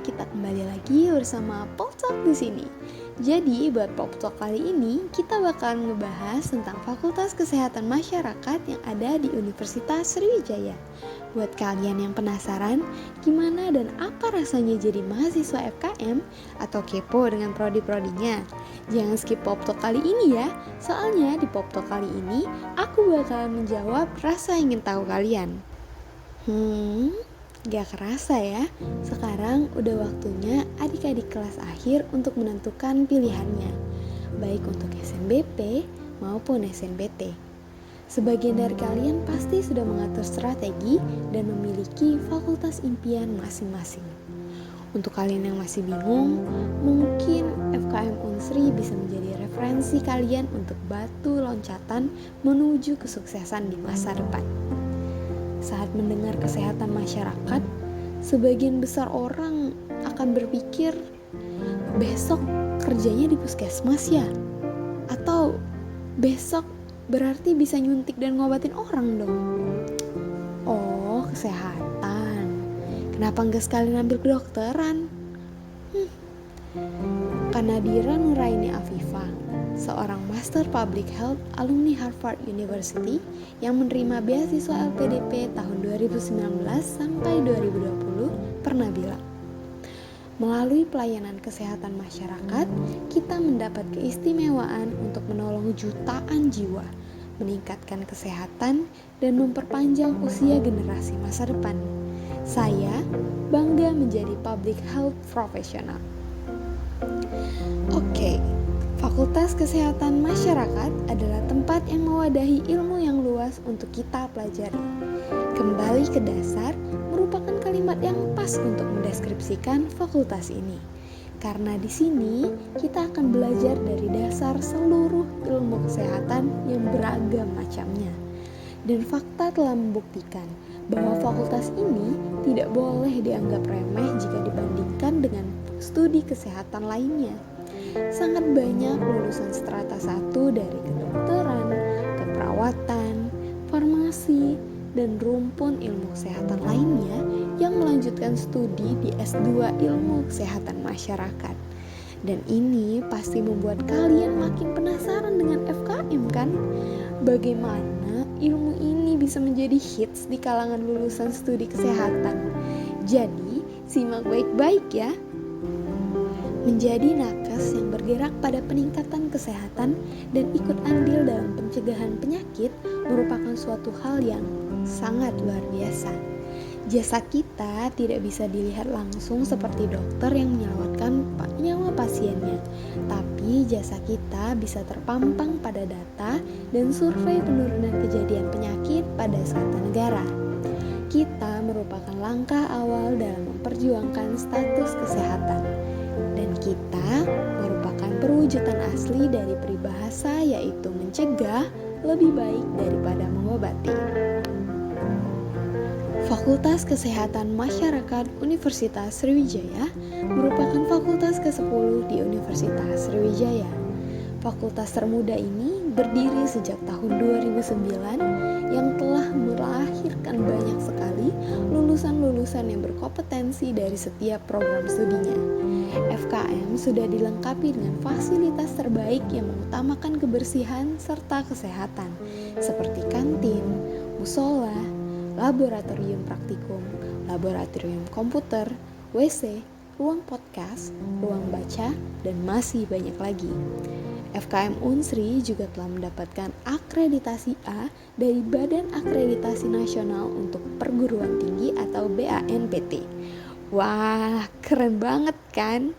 kita kembali lagi bersama Pop Talk di sini. Jadi buat Pop Talk kali ini kita bakalan ngebahas tentang Fakultas Kesehatan Masyarakat yang ada di Universitas Sriwijaya. Buat kalian yang penasaran gimana dan apa rasanya jadi mahasiswa FKM atau kepo dengan prodi-prodinya, jangan skip Pop Talk kali ini ya. Soalnya di Pop Talk kali ini aku bakalan menjawab rasa ingin tahu kalian. Gak kerasa ya, sekarang udah waktunya adik-adik kelas akhir untuk menentukan pilihannya, baik untuk SNBP maupun SNBT. Sebagian dari kalian pasti sudah mengatur strategi dan memiliki fakultas impian masing-masing. Untuk kalian yang masih bingung, mungkin FKM Unsri bisa menjadi referensi kalian untuk batu loncatan menuju kesuksesan di masa depan. Saat mendengar kesehatan masyarakat, sebagian besar orang akan berpikir, besok kerjanya di puskesmas ya? Atau besok berarti bisa nyuntik dan ngobatin orang dong? Oh, kesehatan. Kenapa enggak sekalian ambil kedokteran? Kanadira Nuraini Afifa, seorang Master Public Health alumni Harvard University yang menerima beasiswa LPDP tahun 2019 sampai 2020 pernah bilang, melalui pelayanan kesehatan masyarakat, kita mendapat keistimewaan untuk menolong jutaan jiwa, meningkatkan kesehatan, dan memperpanjang usia generasi masa depan. Saya bangga menjadi public health professional. Oke, Fakultas Kesehatan Masyarakat adalah tempat yang mewadahi ilmu yang luas untuk kita pelajari. Kembali ke dasar merupakan kalimat yang pas untuk mendeskripsikan fakultas ini. Karena di sini kita akan belajar dari dasar seluruh ilmu kesehatan yang beragam macamnya. Dan fakta telah membuktikan bahwa fakultas ini tidak boleh dianggap remeh jika dibandingkan dengan studi kesehatan lainnya. Sangat banyak lulusan strata 1 dari kedokteran, keperawatan, farmasi, dan rumpun ilmu kesehatan lainnya yang melanjutkan studi di S2 ilmu kesehatan masyarakat. Dan ini pasti membuat kalian makin penasaran dengan FKM kan? Bagaimana ilmu ini bisa menjadi hits di kalangan lulusan studi kesehatan? Jadi, simak baik-baik ya. Menjadi nakes yang bergerak pada peningkatan kesehatan dan ikut andil dalam pencegahan penyakit merupakan suatu hal yang sangat luar biasa. Jasa kita tidak bisa dilihat langsung seperti dokter yang menyelamatkan nyawa pasiennya, tapi jasa kita bisa terpampang pada data dan survei penurunan kejadian penyakit pada suatu negara. Kita merupakan langkah awal dalam memperjuangkan status kesehatan. Dan kita merupakan perwujudan asli dari peribahasa yaitu mencegah lebih baik daripada mengobati. Fakultas Kesehatan Masyarakat Universitas Sriwijaya merupakan fakultas ke-10 di Universitas Sriwijaya. Fakultas termuda ini berdiri sejak tahun 2009 yang telah melahirkan banyak sekali lulusan-lulusan yang berkompetensi dari setiap program studinya. FKM sudah dilengkapi dengan fasilitas terbaik yang mengutamakan kebersihan serta kesehatan, seperti kantin, musola, laboratorium praktikum, laboratorium komputer, WC, ruang podcast, ruang baca, dan masih banyak lagi. FKM Unsri juga telah mendapatkan akreditasi A dari Badan Akreditasi Nasional untuk Perguruan Tinggi atau BANPT. Wah, keren banget kan?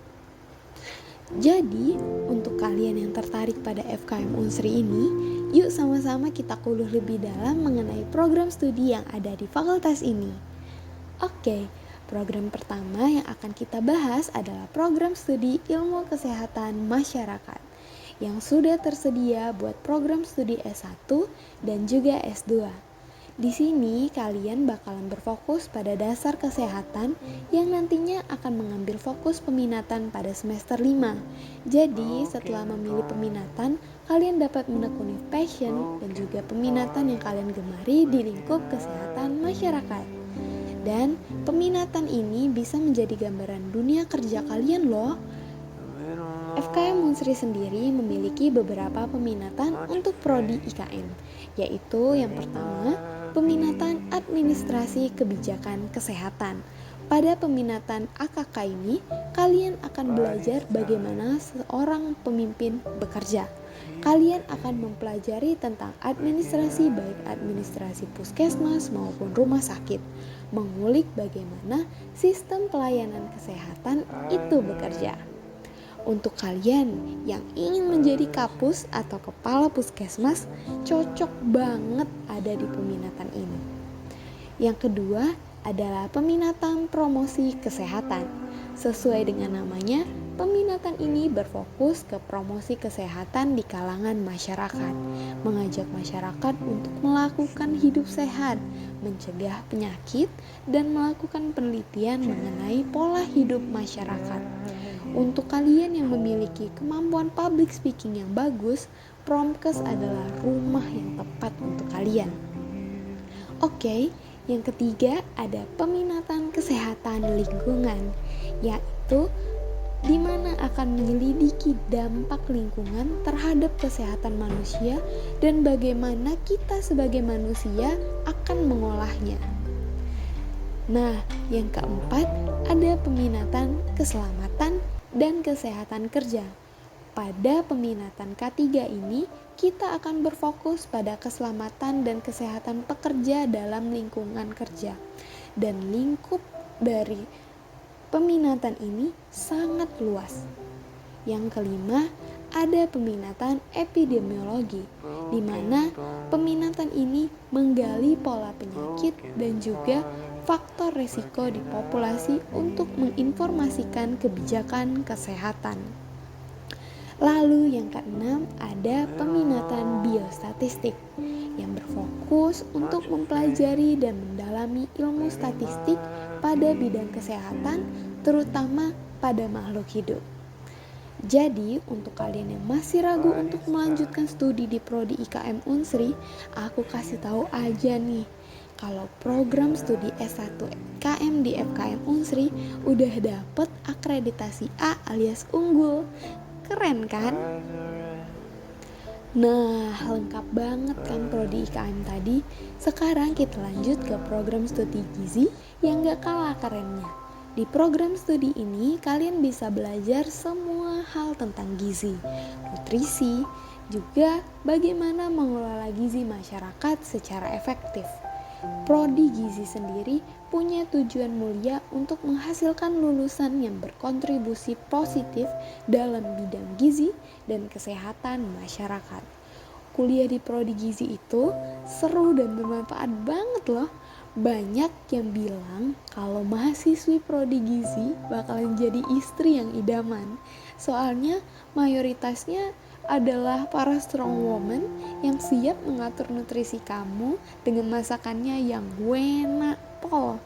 Jadi, untuk kalian yang tertarik pada FKM Unsri ini, yuk sama-sama kita kulik lebih dalam mengenai program studi yang ada di fakultas ini. Oke, program pertama yang akan kita bahas adalah program studi Ilmu Kesehatan Masyarakat yang sudah tersedia buat program studi S1 dan juga S2. Di sini kalian bakalan berfokus pada dasar kesehatan yang nantinya akan mengambil fokus peminatan pada semester 5. Jadi setelah memilih peminatan, kalian dapat menekuni passion dan juga peminatan yang kalian gemari di lingkup kesehatan masyarakat. Dan peminatan ini bisa menjadi gambaran dunia kerja kalian loh. FKM Unsri sendiri memiliki beberapa peminatan untuk prodi IKM, yaitu yang pertama, peminatan administrasi kebijakan kesehatan. Pada peminatan AKK ini, kalian akan belajar bagaimana seorang pemimpin bekerja. Kalian akan mempelajari tentang administrasi, baik administrasi puskesmas maupun rumah sakit, mengulik bagaimana sistem pelayanan kesehatan itu bekerja. Untuk kalian yang ingin menjadi kapus atau kepala puskesmas, cocok banget ada di peminatan ini. Yang kedua adalah peminatan promosi kesehatan. Sesuai dengan namanya, peminatan ini berfokus ke promosi kesehatan di kalangan masyarakat, mengajak masyarakat untuk melakukan hidup sehat, mencegah penyakit, dan melakukan penelitian mengenai pola hidup masyarakat. Untuk kalian yang memiliki kemampuan public speaking yang bagus, Promkes adalah rumah yang tepat untuk kalian. Oke, yang ketiga ada peminatan kesehatan lingkungan, yaitu di mana akan menyelidiki dampak lingkungan terhadap kesehatan manusia dan bagaimana kita sebagai manusia akan mengolahnya. Nah, yang keempat ada peminatan keselamatan dan kesehatan kerja. Pada peminatan K3 ini, kita akan berfokus pada keselamatan dan kesehatan pekerja dalam lingkungan kerja. Dan lingkup dari peminatan ini sangat luas. Yang kelima, ada peminatan epidemiologi, di mana peminatan ini menggali pola penyakit dan juga faktor risiko di populasi untuk menginformasikan kebijakan kesehatan. Lalu yang keenam ada peminatan biostatistik yang berfokus untuk mempelajari dan mendalami ilmu statistik pada bidang kesehatan, terutama pada makhluk hidup. Jadi, untuk kalian yang masih ragu untuk melanjutkan studi di prodi IKM Unsri, aku kasih tahu aja nih, kalau program studi S1 IKM di FKM Unsri udah dapet akreditasi A alias unggul. Keren kan? Nah, lengkap banget kan prodi IKM tadi. Sekarang kita lanjut ke program studi gizi yang gak kalah kerennya. Di program studi ini, kalian bisa belajar semua hal tentang gizi, nutrisi, juga bagaimana mengelola gizi masyarakat secara efektif. Prodi gizi sendiri punya tujuan mulia untuk menghasilkan lulusan yang berkontribusi positif dalam bidang gizi dan kesehatan masyarakat. Kuliah di prodi gizi itu seru dan bermanfaat banget loh. Banyak yang bilang kalau mahasiswi prodi gizi bakalan jadi istri yang idaman. Soalnya mayoritasnya adalah para strong woman yang siap mengatur nutrisi kamu dengan masakannya yang enak pol.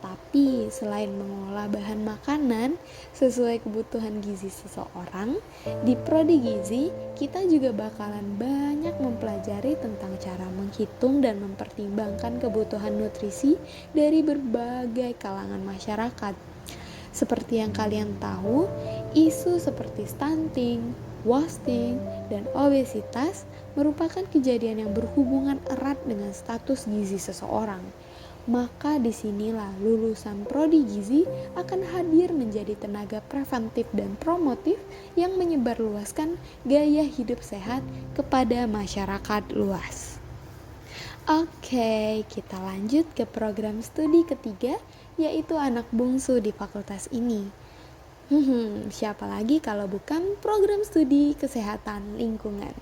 Tapi selain mengolah bahan makanan sesuai kebutuhan gizi seseorang, di prodi gizi kita juga bakalan banyak mempelajari tentang cara menghitung dan mempertimbangkan kebutuhan nutrisi dari berbagai kalangan masyarakat. Seperti yang kalian tahu, isu seperti stunting, wasting, dan obesitas merupakan kejadian yang berhubungan erat dengan status gizi seseorang. Maka disinilah lulusan prodi gizi akan hadir menjadi tenaga preventif dan promotif yang menyebarluaskan gaya hidup sehat kepada masyarakat luas. Oke, kita lanjut ke program studi ketiga, yaitu anak bungsu di fakultas ini. Siapa lagi kalau bukan program studi kesehatan lingkungan.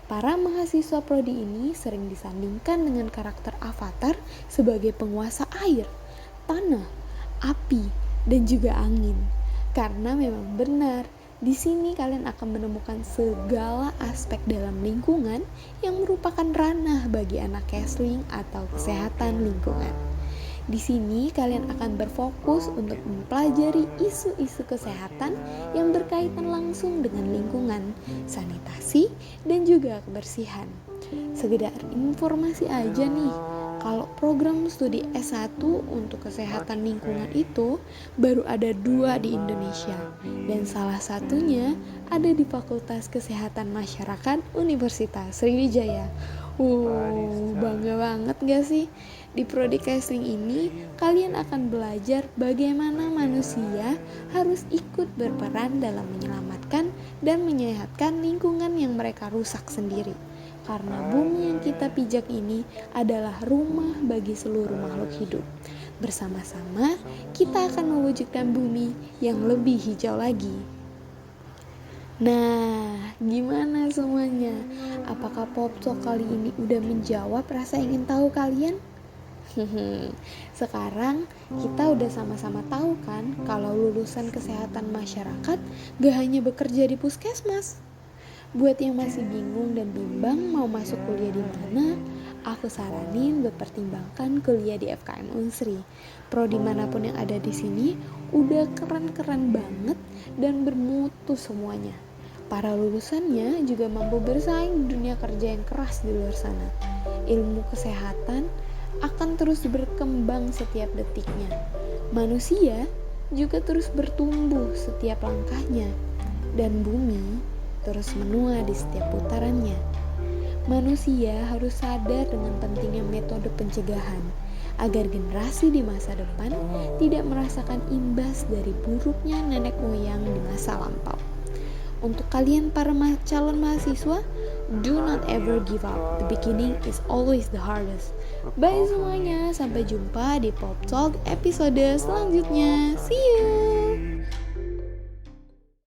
Para mahasiswa prodi ini sering disandingkan dengan karakter avatar sebagai penguasa air, tanah, api, dan juga angin. Karena memang benar, di sini kalian akan menemukan segala aspek dalam lingkungan yang merupakan ranah bagi anak Kesling atau kesehatan lingkungan. Di sini kalian akan berfokus untuk mempelajari isu-isu kesehatan yang berkaitan langsung dengan lingkungan, sanitasi, dan juga kebersihan. Sekedar informasi aja nih, Kalau program studi S1 untuk kesehatan lingkungan itu baru ada 2 di Indonesia, dan salah satunya ada di Fakultas Kesehatan Masyarakat Universitas Sriwijaya. Bangga banget gak sih? Di Prodi Kesling ini, kalian akan belajar bagaimana manusia harus ikut berperan dalam menyelamatkan dan menyehatkan lingkungan yang mereka rusak sendiri. Karena bumi yang kita pijak ini adalah rumah bagi seluruh makhluk hidup. Bersama-sama, kita akan mewujudkan bumi yang lebih hijau lagi. Nah, gimana semuanya? Apakah Pop Talk kali ini udah menjawab rasa ingin tahu kalian? Sekarang kita udah sama-sama tahu kan kalau lulusan kesehatan masyarakat gak hanya bekerja di puskesmas. Buat yang masih bingung dan bimbang mau masuk kuliah di mana, aku saranin berpertimbangkan kuliah di FKM Unsri. Prodi manapun yang ada di sini udah keren-keren banget dan bermutu semuanya. Para lulusannya juga mampu bersaing di dunia kerja yang keras di luar sana. Ilmu kesehatan akan terus berkembang setiap detiknya. Manusia juga terus bertumbuh setiap langkahnya, dan bumi terus menua di setiap putarannya. Manusia harus sadar dengan pentingnya metode pencegahan agar generasi di masa depan tidak merasakan imbas dari buruknya nenek moyang di masa lampau. Untuk kalian para calon mahasiswa, do not ever give up. The beginning is always the hardest. Bye semuanya, sampai jumpa di Pop Talk episode selanjutnya. See you.